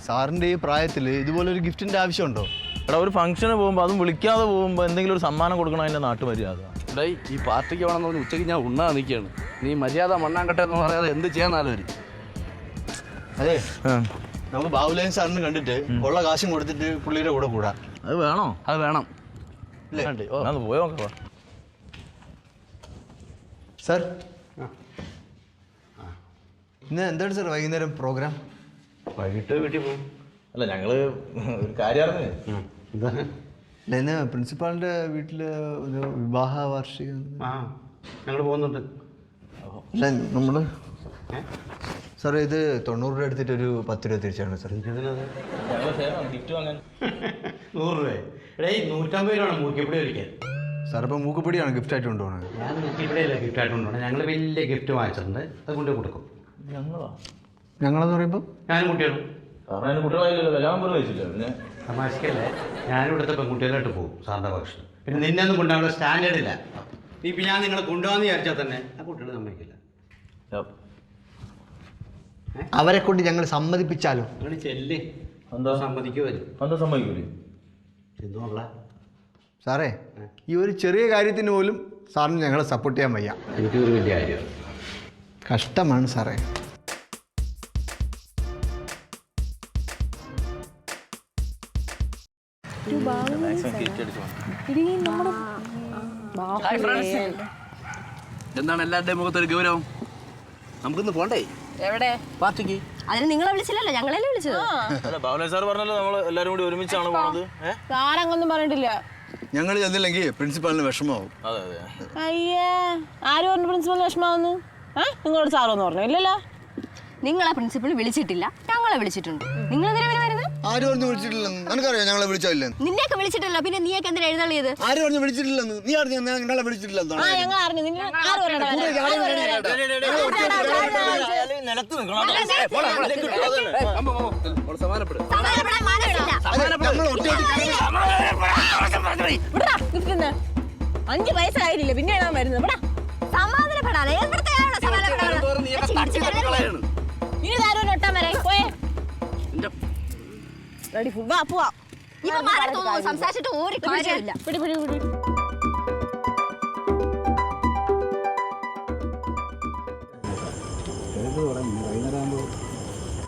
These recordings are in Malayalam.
സാറിന്റെ ഈ പ്രായത്തിൽ ഇതുപോലൊരു ഗിഫ്റ്റിന്റെ ആവശ്യമുണ്ടോ? എടാ ഒരു ഫംഗ്ഷന് പോകുമ്പോൾ അതും വിളിക്കാതെ പോകുമ്പോൾ എന്തെങ്കിലും ഒരു സമ്മാനം കൊടുക്കണം അതിൻ്റെ നാട്ടുമര്യാദ. എടേ ഈ പാർട്ടിക്ക് വേണമെന്ന് പറഞ്ഞ് ഉച്ചയ്ക്ക് ഞാൻ ഉണ്ണാൻ നിൽക്കുകയാണ്. നീ മര്യാദ മണ്ണാങ്കട്ടെ എന്ന് പറയാതെ എന്ത് ചെയ്യാന്നാലും. അതെ, നമുക്ക് ബാബുലയൻ സാറിന് കണ്ടിട്ട് ഉള്ള കാശും കൊടുത്തിട്ട് പുള്ളിയുടെ കൂടെ കൂടാ. അത് വേണോ? അത് വേണം. പോയി നോക്കാം സാർ. ഇന്ന് എന്താണ് സാർ വൈകുന്നേരം പ്രോഗ്രാം? വൈകിട്ട് വീട്ടിൽ പോകും. അല്ല ഞങ്ങള് ഒരു കാര്യം അറിഞ്ഞേ. അല്ല, ഇന്ന് പ്രിൻസിപ്പാളിന്റെ വീട്ടില് ഒരു വിവാഹ വാർഷികം. ഞങ്ങൾ പോകുന്നുണ്ട്. അല്ല നമ്മള് സാറേ ഇത് 90 രൂപ എടുത്തിട്ട് ഒരു 10 രൂപ തിരിച്ചാണ് സാർ. ഗിഫ്റ്റ് വാങ്ങാൻ 100 രൂപ. എടേ 150 രൂപയാണ് മൂക്കിപ്പൊടി കഴിക്കാൻ. സാർ ഇപ്പം മൂക്കുപൊടിയാണ് ഗിഫ്റ്റ് ആയിട്ട് കൊണ്ടുപോകണത്. ഞാൻ മൂക്കിപ്പൊടിയല്ല ഗിഫ്റ്റ് ആയിട്ട് കൊണ്ടുപോകണം. ഞങ്ങൾ വലിയ ഗിഫ്റ്റ് വാങ്ങിച്ചിട്ടുണ്ട്, അത് കൊണ്ട് കൊടുക്കും. ഞങ്ങളെന്ന് പറയുമ്പോൾ ഞാനും കുട്ടികളും. തമാശക്കല്ലേ, ഞാനിവിടുത്തെ പെൺകുട്ടികളായിട്ട് പോകും സാറിൻ്റെ ഭക്ഷണം. പിന്നെ നിന്നെ ഒന്നും കൊണ്ടുപോകാനുള്ള സ്റ്റാൻഡേർഡ് ഇല്ല. ഇപ്പം ഞാൻ നിങ്ങളെ കൊണ്ടുപോകാന്ന് വിചാരിച്ചാൽ തന്നെ ആ കുട്ടികൾ സമ്മതിക്കില്ല. അവരെ കൊണ്ട് ഞങ്ങൾ സമ്മതിപ്പിച്ചാലോ? നിങ്ങൾ ചെല്ല്. എന്താ സമ്മതിക്കുമല്ലോ? എന്താ സമ്മതിക്കൂലേ? എന്തുകൊള്ള സാറേ, ഈ ഒരു ചെറിയ കാര്യത്തിന് പോലും സാറിന് ഞങ്ങളെ സപ്പോർട്ട് ചെയ്യാൻ വയ്യ. എനിക്കൊരു വലിയ കാര്യമാണ്. കഷ്ടമാണ് സാറേ. എന്താണ് എല്ലാവരുടെയും മുഖത്തൊരു ഗൗരവം? നമുക്കിന്ന് പോണ്ടേ എവിടെ പാർട്ടിക്ക്? അതിന് നിങ്ങളെ വിളിച്ചില്ലല്ലോ, ഞങ്ങളല്ലേ വിളിച്ചത്. അല്ല ബാബുലയൻ സാർ പറഞ്ഞല്ലോ നമ്മൾ എല്ലാവരും കൂടി ഒരുമിച്ചാണ് പോകുന്നത്. സാറങ്ങൊന്നും പറഞ്ഞിട്ടില്ല. ഞങ്ങൾ ചെന്നില്ലെങ്കിൽ പ്രിൻസിപ്പാളിന് വിഷമാവും. അതെ അതെ. അയ്യേ, ആര് പറഞ്ഞു പ്രിൻസിപ്പൽ വിഷമാവുന്നു? നിങ്ങളോട് സാറൊന്നും പറഞ്ഞു ഇല്ലല്ലോ. നിങ്ങളെ പ്രിൻസിപ്പൾ വിളിച്ചിട്ടില്ല, ഞങ്ങളെ വിളിച്ചിട്ടുണ്ട്. നിങ്ങൾ എന്തിനാ വരുന്നത്? ആരും പറഞ്ഞു വിളിച്ചിട്ടില്ലെന്ന് നിനക്കറിയാം. ഞങ്ങളെ വിളിച്ചില്ലെന്ന്. നിന്നെയൊക്കെ വിളിച്ചിട്ടില്ല, പിന്നെ നീയൊക്കെ എന്തിനാ എഴുന്നള്ളിയത്? ആരും പറഞ്ഞു വിളിച്ചിട്ടില്ലെന്ന്. നീ അറിഞ്ഞ ഞങ്ങളെ വിളിച്ചിട്ടില്ലെന്ന്. ഞങ്ങൾ അറിഞ്ഞു. നിങ്ങൾ അഞ്ച് വയസ്സായിട്ടില്ല, പിന്നെ എഴുതാൻ വരുന്നത്. സമാധാനപ്പെടാതെ ഇനി ആരും ഒട്ടാൻ വരാൻ പോയേ. റെഡി പോവാ. സംസാരിച്ചിട്ട് ഒരു കാര്യമില്ല. പിടി പിടി പിടി.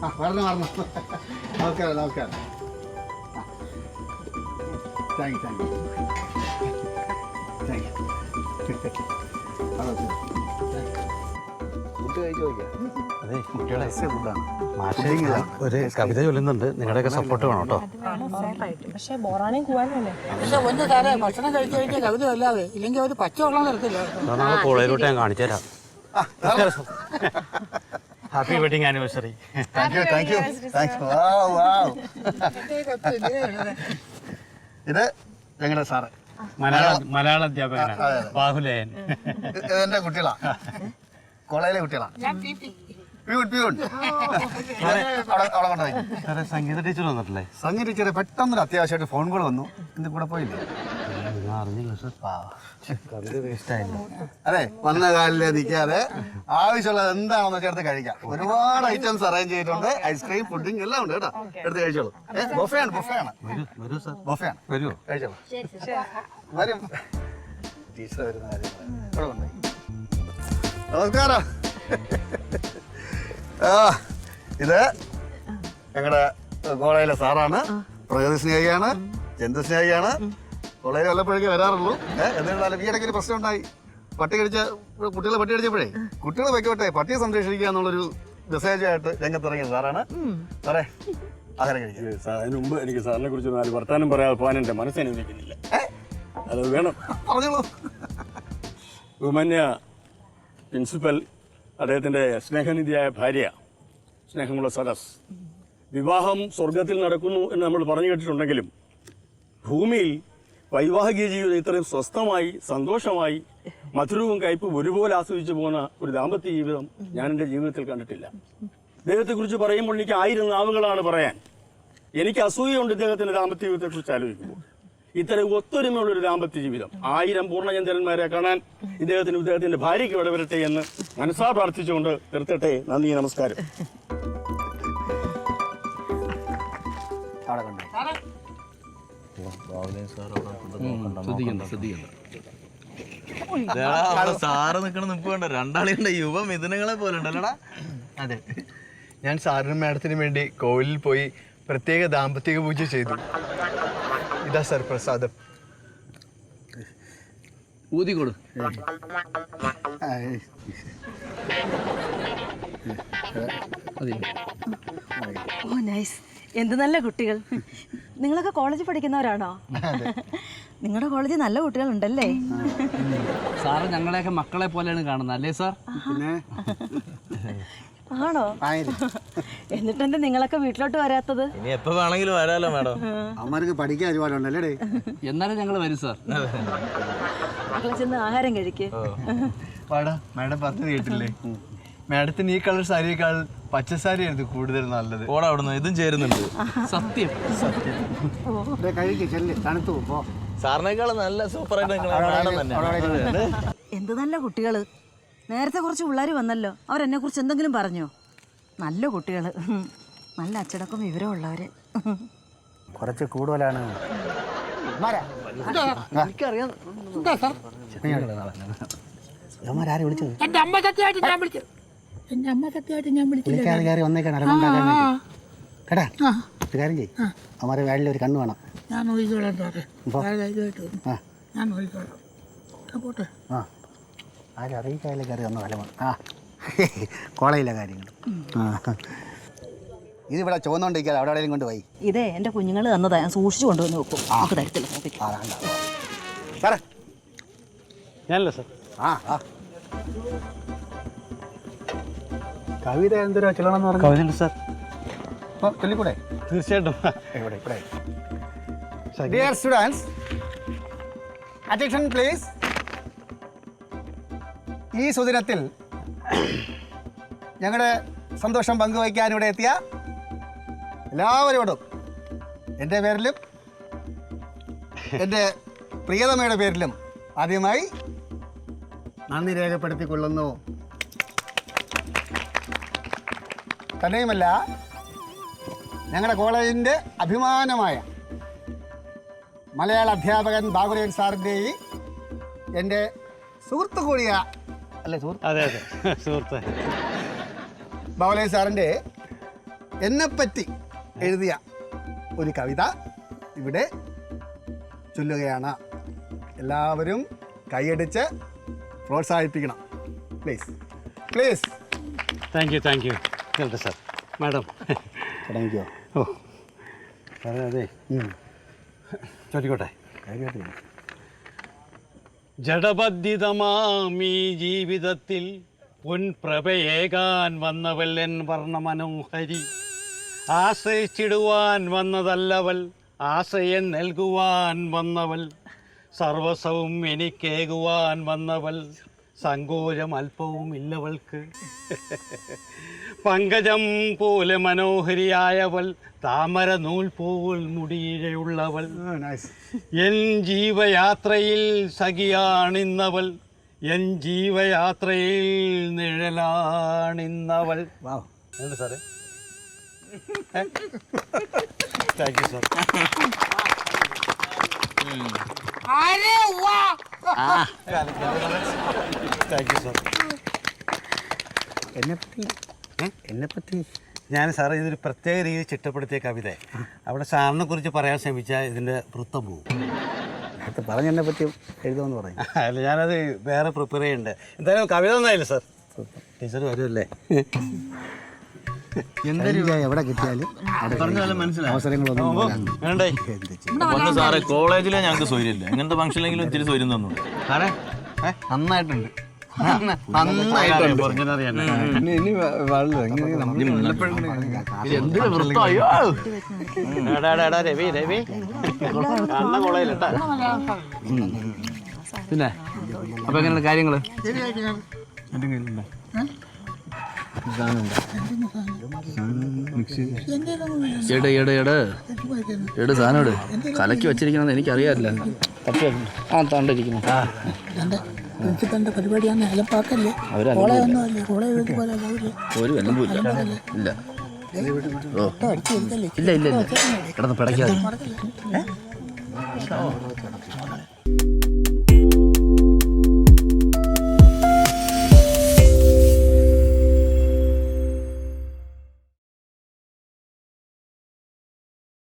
നമസ്കാരം നമസ്കാരം. Thank you. അതെ, കുട്ടികളെ ഒരു കവിത ചൊല്ലുന്നുണ്ട്. നിങ്ങളുടെയൊക്കെ സപ്പോർട്ട് വേണം കേട്ടോ. പക്ഷെ ഒന്ന് താരെ ഭക്ഷണം കഴിച്ചു കഴിഞ്ഞാൽ കവിത അല്ലാതെ ഇല്ലെങ്കിൽ അവർ പച്ചവെള്ളം തരത്തില്ല. നമ്മൾ കോളേജിലോട്ട് ഞാൻ കാണിച്ചു തരാം. Happy wedding anniversary. ഇത് ഞങ്ങളുടെ സാറ് മലയാള അധ്യാപകനാണ് ബാഹുലയൻ. എന്റെ കുട്ടികളാ, കോളേജിലെ കുട്ടികളാ. സംഗീത ടീച്ചർ വന്നിട്ടില്ലേ? സംഗീത ടീച്ചറെ പെട്ടെന്നൊരു അത്യാവശ്യമായിട്ട് ഫോൺ കോൾ വന്നു. എന്റെ കൂടെ പോയില്ലേ? കവിത വേസ്റ്റ് ആയില്ല. അതെ, വന്ന കാലില് നിൽക്കാതെ ആവശ്യമുള്ളത് എന്താണെന്ന് വെച്ചാൽ എടുത്ത് കഴിക്കാം. ഒരുപാട് ഐറ്റംസ് അറേഞ്ച് ചെയ്തിട്ടുണ്ട്. ഐസ്ക്രീം, പുഡിംഗ് എല്ലാം ഉണ്ട് കേട്ടോ. എടുത്ത് കഴിച്ചോളൂ. ബൊഫയാണ് കഴിച്ചോളൂ. വരും ടീച്ചർ വരുന്ന കാര്യം. നമസ്കാരം. ഇത് ഞങ്ങളുടെ കോളേജിലെ സാറാണ്. പ്രകൃതി സ്നേഹിയാണ്, ജന്തു സ്നേഹിയാണ്. കോളേജിൽ വല്ലപ്പോഴേക്കും വരാറുള്ളൂ. എന്നിരുന്നാലും ഈ ഇടയ്ക്ക് ഒരു പ്രശ്നം ഉണ്ടായി. കുട്ടികളെ പട്ടി കടിച്ചപ്പോഴേ കുട്ടികളെ വയ്ക്കോട്ടെ, പട്ടിയെ സംരക്ഷിക്കുക എന്നുള്ളൊരു മെസ്സേജായിട്ട് രംഗത്തിറങ്ങിയ സാറാണ്. സാറേ ആഹാരം കഴിക്കുക. അതിന് മുമ്പ് എനിക്ക് സാറിനെ കുറിച്ച് 4 വർത്താനം പറയാതെ പോകാൻ എൻ്റെ മനസ്സനുവദിക്കുന്നില്ല. അത് വേണം. പറഞ്ഞോളൂ. ബഹുമാന്യ പ്രിൻസിപ്പൽ, അദ്ദേഹത്തിൻ്റെ സ്നേഹനിധിയായ ഭാര്യ, സ്നേഹമുള്ള സദസ്, വിവാഹം സ്വർഗത്തിൽ നടക്കുന്നു എന്ന് നമ്മൾ പറഞ്ഞു കേട്ടിട്ടുണ്ടെങ്കിലും ഭൂമിയിൽ വൈവാഹിക ജീവിതം ഇത്രയും സ്വസ്ഥമായി സന്തോഷമായി മധുരവും കയ്പും ഒരുപോലെ ആസ്വദിച്ചു പോകുന്ന ഒരു ദാമ്പത്യ ജീവിതം ഞാൻ എൻ്റെ ജീവിതത്തിൽ കണ്ടിട്ടില്ല. ഇദ്ദേഹത്തെക്കുറിച്ച് പറയുമ്പോൾ എനിക്ക് 1000 നാവുകളാണ് പറയാൻ. എനിക്ക് അസൂയുണ്ട് ഇദ്ദേഹത്തിൻ്റെ ദാമ്പത്യ ജീവിതത്തെക്കുറിച്ച് ആലോചിക്കുമ്പോൾ. ഇത്തരം ഒത്തൊരുമയുള്ളൊരു ദാമ്പത്യ ജീവിതം 1000 പൂർണ്ണചന്ദ്രന്മാരെ കാണാൻ ഇദ്ദേഹത്തിൻ്റെ ഭാര്യയ്ക്ക് ഇടവരട്ടെ എന്ന് മനസ്സാ പ്രാർത്ഥിച്ചുകൊണ്ട് നിർത്തട്ടെ. നന്ദി, നമസ്കാരം. അവിടെ കൊണ്ടുപോയി. സാറ് നിക്കണ നിപ്പ് കണ്ടോ, രണ്ടാളിയുണ്ട് യുവ മിഥുനങ്ങളെ പോലെ ഉണ്ടല്ലോടാ. അതെ, ഞാൻ സാറിനും മാഡത്തിനും വേണ്ടി കോവിലിൽ പോയി പ്രത്യേക ദാമ്പത്തിക പൂജ ചെയ്തു. ഇതാ സർ പ്രസാദം. ഊതിക്കൊടു. ഓ നൈസ്, എന്ത് നല്ല കുട്ടികൾ. നിങ്ങളൊക്കെ കോളേജിൽ പഠിക്കുന്നവരാണോ? നിങ്ങളുടെ കോളേജിൽ നല്ല കുട്ടികളുണ്ടല്ലേ? സാറ് ഞങ്ങളെയൊക്കെ മക്കളെ പോലെയാണ് കാണുന്നത് അല്ലേ സാർ? ആണോ? എന്നിട്ടെന്താ നിങ്ങളൊക്കെ വീട്ടിലോട്ട് വരാത്തത്? ഇനി എപ്പോ വേണമെങ്കിലും വരാലോ മാഡം. അമ്മമാർക്ക് പഠിക്കാൻ ഒരുപാടുണ്ടല്ലേ? എന്നാലും ഞങ്ങൾ വരും സാർ. മക്കളെ ചെന്ന് ആഹാരം കഴിക്ക്. വാടാ, മാഡം പറഞ്ഞു കേട്ടില്ലേ? മാഡത്തിന് ഈ കളർ സാരിയേക്കാൾ പച്ചസാരി ആയിരുന്നു കൂടുതൽ നല്ലത്. ഓടാ അവിടുന്ന്, ഇതും ചേരുന്നുണ്ട്. സത്യം സത്യം. കഴിക്ക്, ചെല്ല്, തണുത്തു പോ. സാറിനേക്കാളും നല്ല സൂപ്പറായിട്ട് മാഡം തന്നെ. എന്ത് നല്ല കുട്ടികള്. നേരത്തെ കുറച്ച് പിള്ളേർ വന്നല്ലോ, അവരെന്നെ കുറിച്ച് എന്തെങ്കിലും പറഞ്ഞോ? നല്ല കുട്ടികള്, നല്ല അച്ചടക്കം വിവരമുള്ളവര്. കുറച്ച് കൂടുതലാണ്. എനിക്കറിയാം. എന്താ സാർ? ഇവന്മാരാരെ വിളിച്ചത്? എന്റെ അമ്മ സത്യമായിട്ട് ഞാൻ വിളിച്ചു. എന്റെ അമ്മ സത്യമായിട്ട് ഞാൻ വിളിച്ചില്ല. വിളിക്കാതെ കയറി വന്നേക്കാണ് അലമുണ്ടാക്കാൻ വേണ്ടി. കേട്ടാ, ഒരു കാര്യം ചെയ്യും, അവന്മാരെ വേളിൽ ഒരു കണ്ണ് വേണം. ഞാൻ നോക്കിക്കോളാം സാറേ. ഞാൻ നോക്കിക്കോളാം. പോട്ടെ. ആ, ആരും അറിയിക്കാതെ കയറി വന്ന വലമാണ്. ആ, കോളേജിലെ കാര്യങ്ങൾ. ഇതിവിടെ ചുവന്നുകൊണ്ടിരിക്കാതെ അവിടെ എവിടെയും കൊണ്ടുപോയി. ഇതേ എന്റെ കുഞ്ഞുങ്ങൾ തന്നതാ, ഞാൻ സൂക്ഷിച്ചു കൊണ്ടുവന്ന് വെക്കും. നമുക്ക് തരത്തില്ല. സാറേ ഞാനല്ല സാർ. ആ ആ, കവിത എന്തോ ചൊല്ലണമെന്ന് പറഞ്ഞു. കവിതയുണ്ട് സാർ. ചൊല്ലിക്കൂടെ? തീർച്ചയായിട്ടും. ഇവിടെ ഇവിടെ. Dear students, attention please. ഈ സുദിനത്തിൽ ഞങ്ങളുടെ സന്തോഷം പങ്കുവയ്ക്കാൻ ഇവിടെ എത്തിയ എല്ലാവരോടും എൻ്റെ പേരിലും എൻ്റെ പ്രിയതമയുടെ പേരിലും ആദ്യമായി നന്ദി രേഖപ്പെടുത്തിക്കൊള്ളുന്നു. തന്നെയുമല്ല, ഞങ്ങളുടെ കോളേജിൻ്റെ അഭിമാനമായ മലയാള അധ്യാപകൻ ബാബുരയൻ സാറിൻ്റെ എൻ്റെ സുഹൃത്തു കൂടിയ അല്ലേ സുഹൃത്ത്? അതെ അതെ, സുഹൃത്ത് ബാബുരയൻ സാറിൻ്റെ എന്നെപ്പറ്റി എഴുതിയ ഒരു കവിത ഇവിടെ ചൊല്ലുകയാണ്. എല്ലാവരും കൈയടിച്ച് പ്രോത്സാഹിപ്പിക്കണം. Please please. താങ്ക് യു കേട്ടോ സാർ. മാഡം തുടങ്ങിക്കോ. ഓ സാറേ, അതെ ചോദിക്കോട്ടെ. ജഡബദ്ധിതമാമീ ജീവിതത്തിൽ പൊൻപ്രഭയേകാൻ വന്നവൾ എൻ വർണ്ണമനോഹരി. ആശ്രയിച്ചിടുവാൻ വന്നതല്ലവൾ, ആശ്രയം നൽകുവാൻ വന്നവൾ. സർവസ്വവും എനിക്കേകുവാൻ വന്നവൾ, സങ്കോചം അല്പവും ഇല്ലവൾക്ക്. പങ്കജം പോലെ മനോഹരിയായവൾ, താമര നൂൽ പോൽ മുടിയിഴയുള്ളവൾ. എൻ ജീവയാത്രയിൽ സഖിയാണിന്നവൾ, എൻ ജീവയാത്രയിൽ നിഴലാണിന്നവൾ. എന്ത് സാറേ? Thank you sir. Thank you sir. എന്നെപ്പറ്റി ഞാൻ സാറേ ഇതൊരു പ്രത്യേക രീതിയിൽ ചിട്ടപ്പെടുത്തിയ കവിത. അവിടെ സാറിനെ കുറിച്ച് പറയാൻ ശ്രമിച്ചാൽ ഇതിൻ്റെ വൃത്തം പോകും. പറഞ്ഞെന്നെ പറ്റി എഴുതുമെന്ന് പറയും. അല്ല, ഞാനത് വേറെ പ്രിപ്പയർ ചെയ്യുന്നുണ്ട്. എന്തായാലും കവിത ഒന്നായില്ല സാർ. ടീച്ചർ വരുമല്ലേ? എവിടെ കിട്ടിയാലും അവസരങ്ങളൊന്നും വേണ്ടേ ഒന്ന് സാറേ, കോളേജിലെ ഞങ്ങൾക്ക് സൗകര്യമില്ല. ഇങ്ങനത്തെ ഫംഗ്ഷനിലെങ്കിലും ഇത്തിരി സൗകര്യം തന്നു സാറേ നന്നായിട്ടുണ്ട്. ഇനി എന്തിനു വൃത്തമായോ രവി രവി കണ്ണ കൊളയിലട്ടാ. പിന്നെ അപ്പൊ എങ്ങനെയാണ് കാര്യങ്ങള്? എട് സാധനം കലക്കി വെച്ചിരിക്കണമെന്ന് എനിക്കറിയാറില്ല. ആ തണ്ടിരിക്കുന്നു. പ്രിൻസിപ്പലിന്റെ പരിപാടിയാണ്, ഹെലപ്പാക്കല്ലേ. ഒരു എല്ലാം ഇല്ല. ഇല്ല ഇല്ല ഇല്ല കിടന്ന് പിടയ്ക്കാതെ